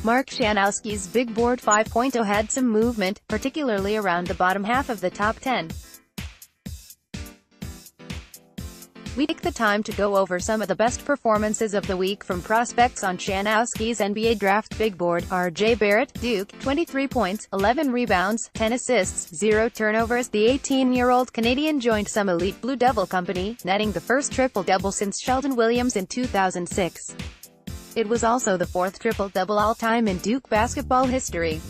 Mark Schanowski's Big Board 5.0 had some movement, particularly around the bottom half of the top 10. We take the time to go over some of the best performances of the week from prospects on Schanowski's NBA Draft Big Board. RJ Barrett, Duke, 23 points, 11 rebounds, 10 assists, 0 turnovers. The 18-year-old Canadian joined some elite Blue Devil company, netting the first triple-double since Sheldon Williams in 2006. It was also the fourth triple-double all-time in Duke basketball history.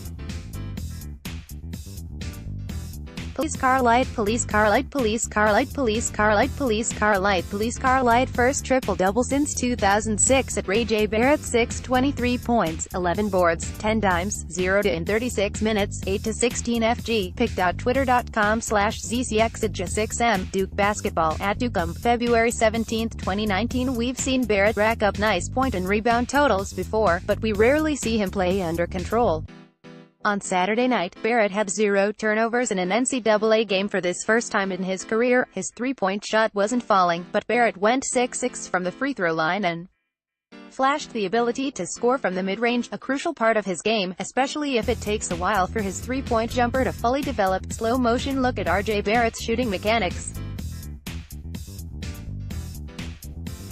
Police car light, police car light, police car light, police car light, police car light, police car light. First triple-double since 2006 at RJ Barrett. 23 points, 11 boards, 10 dimes, 0 to in 36 minutes, 8 to 16 FG. Pic.twitter.com/ZCXAJ6M. Duke basketball at Dukem. February 17, 2019. We've seen Barrett rack up nice point and rebound totals before, but we rarely see him play under control. On Saturday night, Barrett had 0 turnovers in an NCAA game for this first time in his career. His three-point shot wasn't falling, but Barrett went 6-6 from the free throw line and flashed the ability to score from the mid-range, a crucial part of his game, especially if it takes a while for his three-point jumper to fully develop. Slow-motion look at RJ Barrett's shooting mechanics.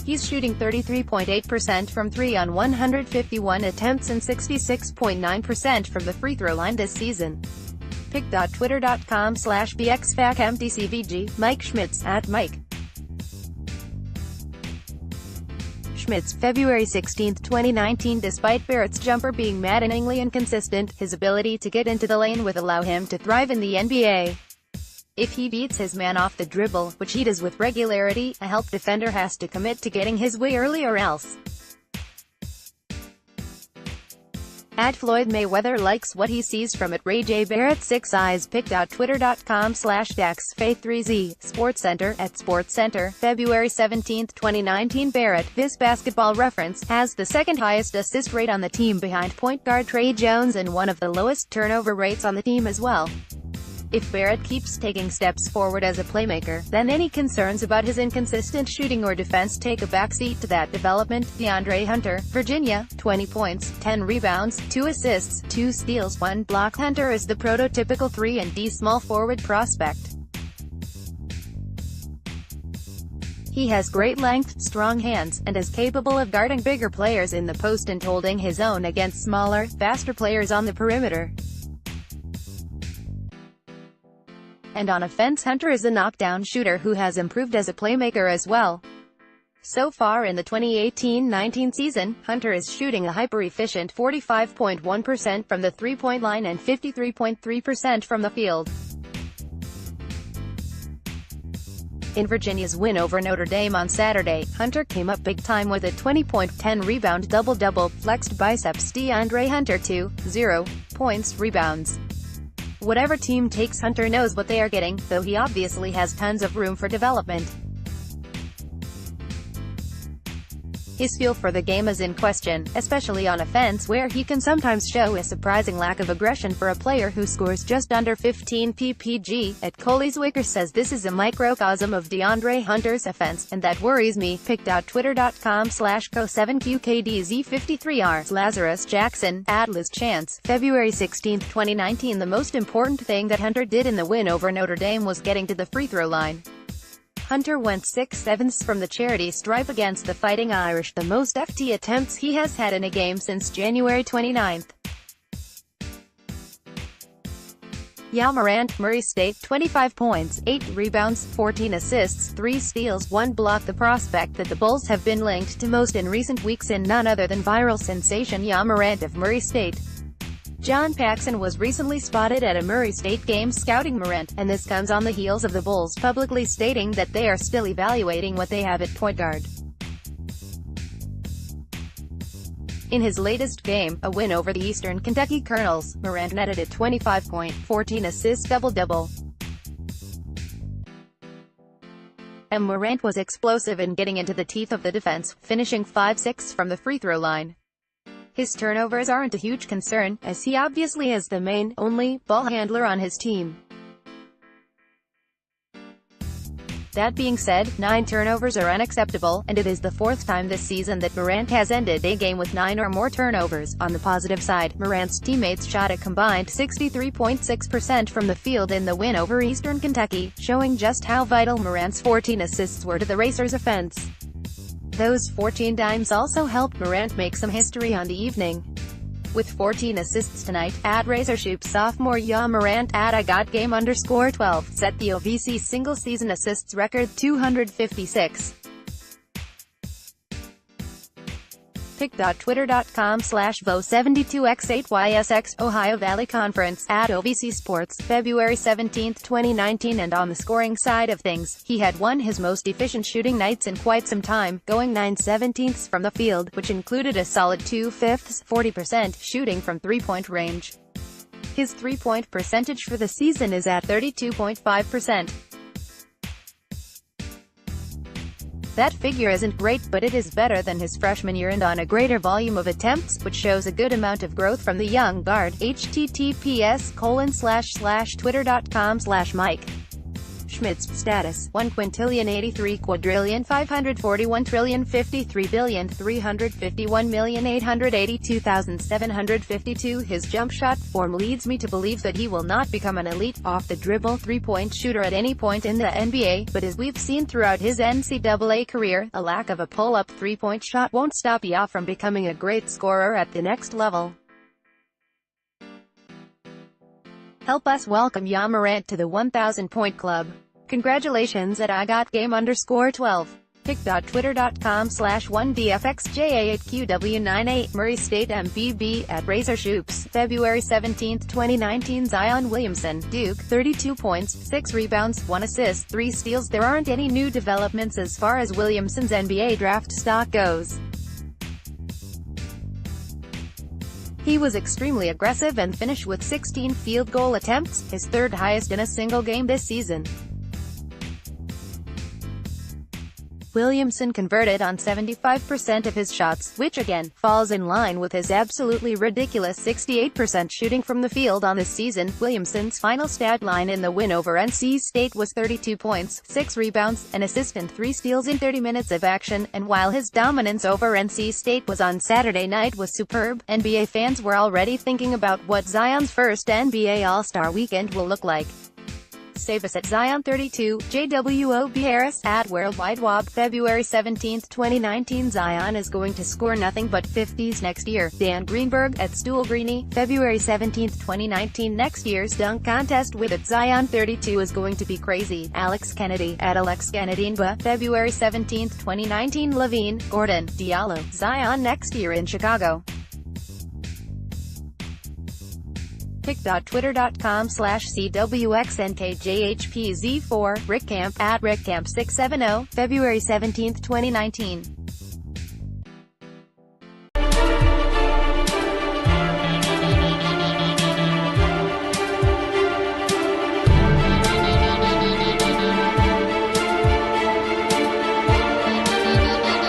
He's shooting 33.8% from 3 on 151 attempts and 66.9% from the free throw line this season. Pic.twitter.com/bxfacmtcvg. Mike Schmitz, at Mike Schmitz. February 16, 2019. Despite Barrett's jumper being maddeningly inconsistent, his ability to get into the lane would allow him to thrive in the NBA. If he beats his man off the dribble, which he does with regularity, a help defender has to commit to getting his way early or else. At Floyd Mayweather likes what he sees from it. RJ Barrett 6 eyes. Pic.twitter.com/DaxFaith3Z. SportsCenter, at SportsCenter. February 17, 2019. Barrett, this basketball reference, has the second highest assist rate on the team behind point guard Trey Jones and one of the lowest turnover rates on the team as well. If Barrett keeps taking steps forward as a playmaker, then any concerns about his inconsistent shooting or defense take a backseat to that development. DeAndre Hunter, Virginia, 20 points, 10 rebounds, 2 assists, 2 steals, 1 block. Hunter is the prototypical 3-and-D small forward prospect. He has great length, strong hands, and is capable of guarding bigger players in the post and holding his own against smaller, faster players on the perimeter. And on offense, Hunter is a knockdown shooter who has improved as a playmaker as well. So far in the 2018-19 season, Hunter is shooting a hyper-efficient 45.1% from the three-point line and 53.3% from the field. In Virginia's win over Notre Dame on Saturday, Hunter came up big time with a 20-point, 10-rebound double-double. Flexed biceps. DeAndre Hunter 2-0 points, rebounds. Whatever team takes Hunter knows what they are getting, though he obviously has tons of room for development. His feel for the game is in question, especially on offense where he can sometimes show a surprising lack of aggression for a player who scores just under 15 ppg. At Coley's Wicker says this is a microcosm of DeAndre Hunter's offense, and that worries me. Pic.twitter.com/co7qkdz53r. Lazarus Jackson, at Liz Chance. February 16, 2019. The most important thing that Hunter did in the win over Notre Dame was getting to the free throw line. Hunter went 6/7 from the charity stripe against the Fighting Irish, the most FT attempts he has had in a game since January 29. Ja Morant, Murray State, 25 points, 8 rebounds, 14 assists, 3 steals, 1 block. The prospect that the Bulls have been linked to most in recent weeks and none other than viral sensation Ja Morant of Murray State. John Paxson was recently spotted at a Murray State game scouting Morant, and this comes on the heels of the Bulls publicly stating that they are still evaluating what they have at point guard. In his latest game, a win over the Eastern Kentucky Colonels, Morant netted a 25-point, 14-assist double-double. And Morant was explosive in getting into the teeth of the defense, finishing 5-6 from the free throw line. His turnovers aren't a huge concern, as he obviously is the only ball handler on his team. That being said, 9 turnovers are unacceptable, and it is the 4th time this season that Morant has ended a game with 9 or more turnovers. On the positive side, Morant's teammates shot a combined 63.6% from the field in the win over Eastern Kentucky, showing just how vital Morant's 14 assists were to the Racers' offense. Those 14 dimes also helped Morant make some history on the evening. With 14 assists tonight, @RazorShoop sophomore Ja Morant @IGotGame_12 set the OVC single-season assists record 256. pic.twitter.com/vo72x8ysx Ohio Valley Conference @OVC Sports, February 17, 2019. And on the scoring side of things, he had one his most efficient shooting nights in quite some time, going 9/17 from the field, which included a solid 2/5, 40% shooting from three-point range. His three-point percentage for the season is at 32.5%. That figure isn't great, but it is better than his freshman year and on a greater volume of attempts, which shows a good amount of growth from the young guard. https://twitter.com/Mike Schmidt's status: 1,083,541,353,351,882,752. His jump shot form leads me to believe that he will not become an elite, off-the-dribble, three-point shooter at any point in the NBA, but as we've seen throughout his NCAA career, a lack of a pull-up three-point shot won't stop Ja from becoming a great scorer at the next level. Help us welcome Ja Morant to the 1,000-point club. Congratulations at IGotGame_12. pic.twitter.com/1dfxja8qw98 Murray State MBB @RazorShoops, February 17, 2019. Zion Williamson, Duke, 32 points, 6 rebounds, 1 assist, 3 steals. There aren't any new developments as far as Williamson's NBA draft stock goes. He was extremely aggressive and finished with 16 field goal attempts, his third highest in a single game this season. Williamson converted on 75% of his shots, which again, falls in line with his absolutely ridiculous 68% shooting from the field on this season. Williamson's final stat line in the win over NC State was 32 points, 6 rebounds, an assist and 3 steals in 30 minutes of action, and while his dominance over NC State was on Saturday night was superb, NBA fans were already thinking about what Zion's first NBA All-Star weekend will look like. Save us at Zion32, JWOB Harris, @WorldWideWob, February 17, 2019. Zion is going to score nothing but 50s next year. Dan Greenberg, @StoolGreeny, February 17, 2019. Next year's dunk contest with Zion32 is going to be crazy. Alex Kennedy, @AlexKennedyNBA, February 17, 2019. Levine, Gordon, Diallo, Zion next year in Chicago. pic.twitter.com/CWXNKJHPZ4, Rick Camp, @RickCamp670, February 17, 2019.